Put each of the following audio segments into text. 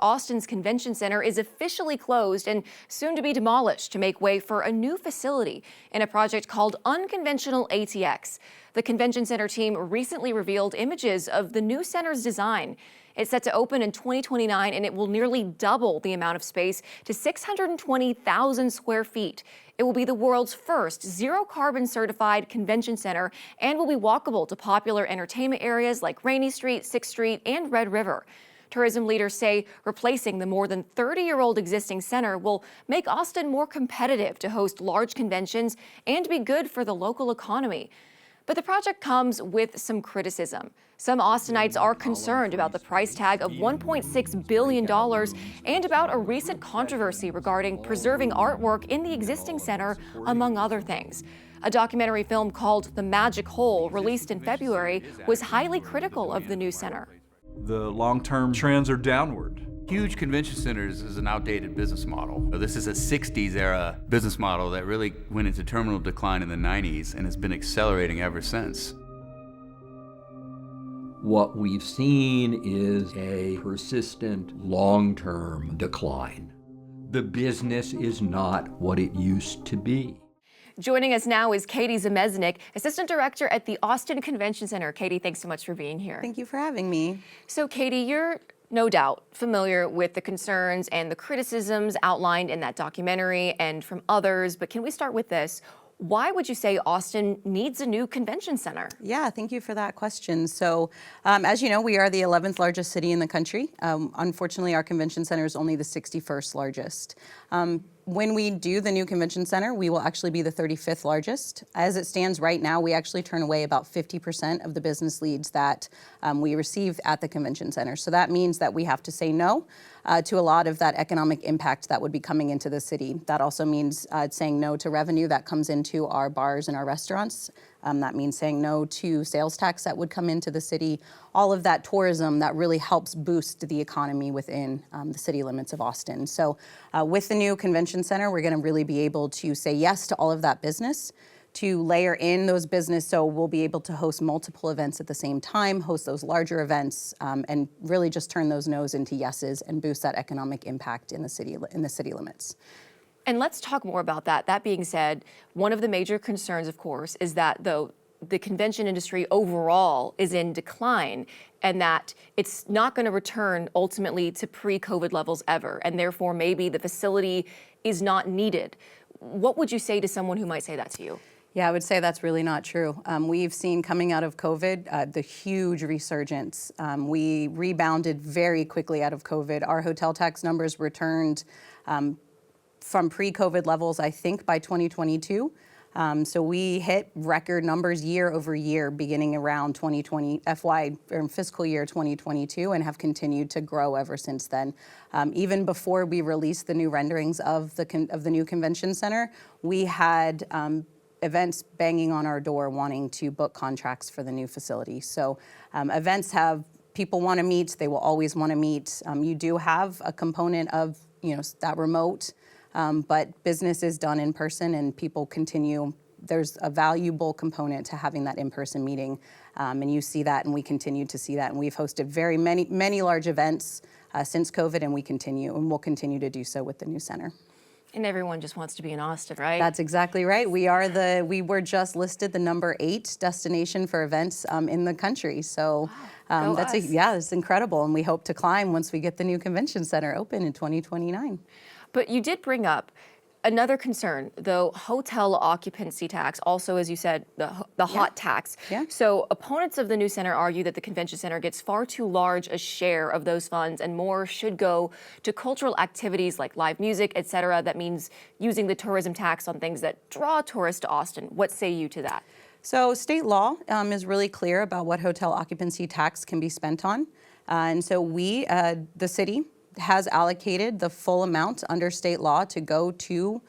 Austin's convention center is officially closed and soon to be demolished to make way for a new facility in a project called Unconventional ATX. The convention center team recently revealed images of the new center's design. It's set to open in 2029, and it will nearly double the amount of space to 620,000 square feet. It will be the world's first zero-carbon certified convention center and will be walkable to popular entertainment areas like Rainey Street, 6th Street, and Red River. Tourism leaders say replacing the more than 30-year-old existing center will make Austin more competitive to host large conventions and be good for the local economy. But the project comes with some criticism. Some Austinites are concerned about the price tag of $1.6 billion and about a recent controversy regarding preserving artwork in the existing center, among other things. A documentary film called The Magic Hole, released in February, was highly critical of the new center. The long-term trends are downward. Huge convention centers is an outdated business model. This is a 60s era business model that really went into terminal decline in the 90s and has been accelerating ever since. What we've seen is a persistent long-term decline. The business is not what it used to be. Joining us now is Katy Zemesnik, Assistant Director at the Austin Convention Center. Katy, thanks so much for being here. Thank you for having me. So, Katy, you're no doubt familiar with the concerns and the criticisms outlined in that documentary and from others, but can we start with this? Why would you say Austin needs a new convention center? Yeah, thank you for that question. So, as you know, we are the 11th largest city in the country. Unfortunately, our convention center is only the 61st largest. When we do the new convention center, we will actually be the 35th largest. As it stands right now, we actually turn away about 50% of the business leads that we receive at the convention center. So that means that we have to say no to a lot of that economic impact that would be coming into the city. That also means saying no to revenue that comes into our bars and our restaurants. That means saying no to sales tax that would come into the city. All of that tourism that really helps boost the economy within the city limits of Austin. So with the new convention center, we're going to really be able to say yes to all of that business, to layer in those business, so we'll be able to host multiple events at the same time, host those larger events, and really just turn those no's into yeses and boost that economic impact in the city limits. And let's talk more about that. That being said, one of the major concerns, of course, is that the convention industry overall is in decline and that it's not going to return ultimately to pre-COVID levels ever, and therefore maybe the facility is not needed. What would you say to someone who might say that to you? Yeah, I would say that's really not true. We've seen coming out of COVID the huge resurgence. We rebounded very quickly out of COVID. Our hotel tax numbers returned from pre-COVID levels, I think, by 2022. So we hit record numbers year over year beginning around 2020 fiscal year 2022 and have continued to grow ever since then. Even before we released the new renderings of the new convention center, we had events banging on our door wanting to book contracts for the new facility. So events have people want to meet, they will always want to meet. You do have a component of that remote, but business is done in person and people continue. There's a valuable component to having that in-person meeting, and you see that, and we continue to see that. And we've hosted very many large events since COVID, and we'll continue to do so with the new center. And everyone just wants to be in Austin, right? That's exactly right. We were just listed the number 8 destination for events in the country. So it's incredible, and we hope to climb once we get the new convention center open in 2029. But you did bring up another concern, the hotel occupancy tax, also, as you said, the hot tax. Yeah. So opponents of the new center argue that the convention center gets far too large a share of those funds and more should go to cultural activities like live music, et cetera. That means using the tourism tax on things that draw tourists to Austin. What say you to that? So state law is really clear about what hotel occupancy tax can be spent on. And so we, the city, has allocated the full amount under state law to go to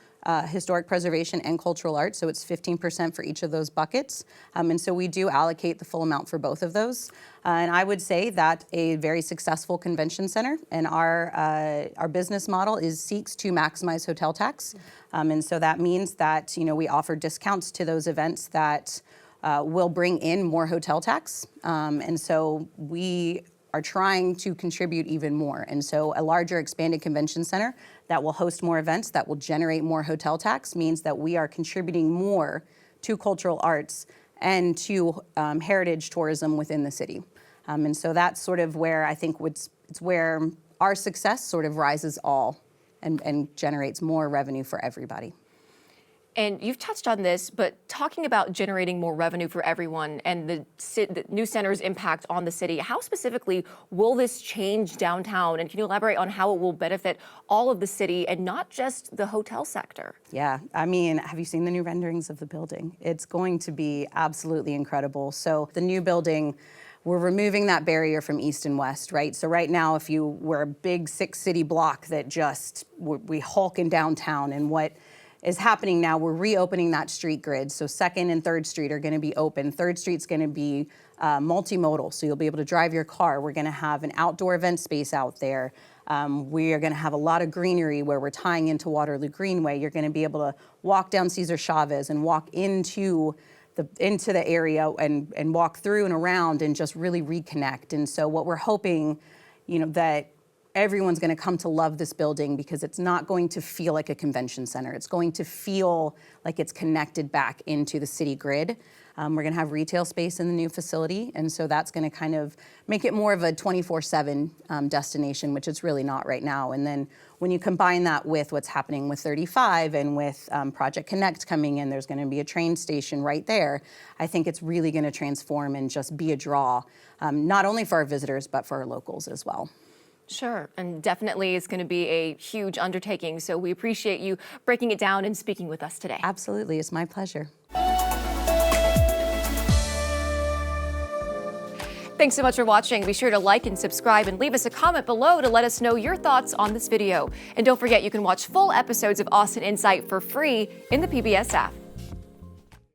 historic preservation and cultural arts. So it's 15% for each of those buckets. And so we do allocate the full amount for both of those. And I would say that a very successful convention center and our business model seeks to maximize hotel tax. And so that means that we offer discounts to those events that will bring in more hotel tax. And so we are trying to contribute even more. And so a larger expanded convention center that will host more events, that will generate more hotel tax, means that we are contributing more to cultural arts and to heritage tourism within the city. And so that's sort of where I think it's where our success sort of rises all and generates more revenue for everybody. And you've touched on this, but talking about generating more revenue for everyone and the new center's impact on the city, how specifically will this change downtown? And can you elaborate on how it will benefit all of the city and not just the hotel sector? Yeah, I mean, have you seen the new renderings of the building? It's going to be absolutely incredible. So the new building, we're removing that barrier from east and west, right? So right now, if we're a big 6-city block that we hulk in downtown, and what is happening now, we're reopening that street grid. So 2nd and 3rd Street are going to be open. 3rd Street's going to be multimodal, so you'll be able to drive your car. We're going to have an outdoor event space out there. We are going to have a lot of greenery where we're tying into Waterloo Greenway. You're going to be able to walk down Cesar Chavez and walk into the area and walk through and around and just really reconnect. And so what we're hoping, that everyone's going to come to love this building, because it's not going to feel like a convention center. It's going to feel like it's connected back into the city grid. We're going to have retail space in the new facility, and so that's going to kind of make it more of a 24/7 destination, which it's really not right now. And then when you combine that with what's happening with 35 and with Project Connect coming in, there's going to be a train station right there. I think it's really going to transform and just be a draw, not only for our visitors, but for our locals as well. Sure, and definitely it's going to be a huge undertaking, so we appreciate you breaking it down and speaking with us today. Absolutely, it's my pleasure. Thanks so much for watching. Be sure to like and subscribe and leave us a comment below to let us know your thoughts on this video. And don't forget, you can watch full episodes of Austin Insight for free in the PBS app.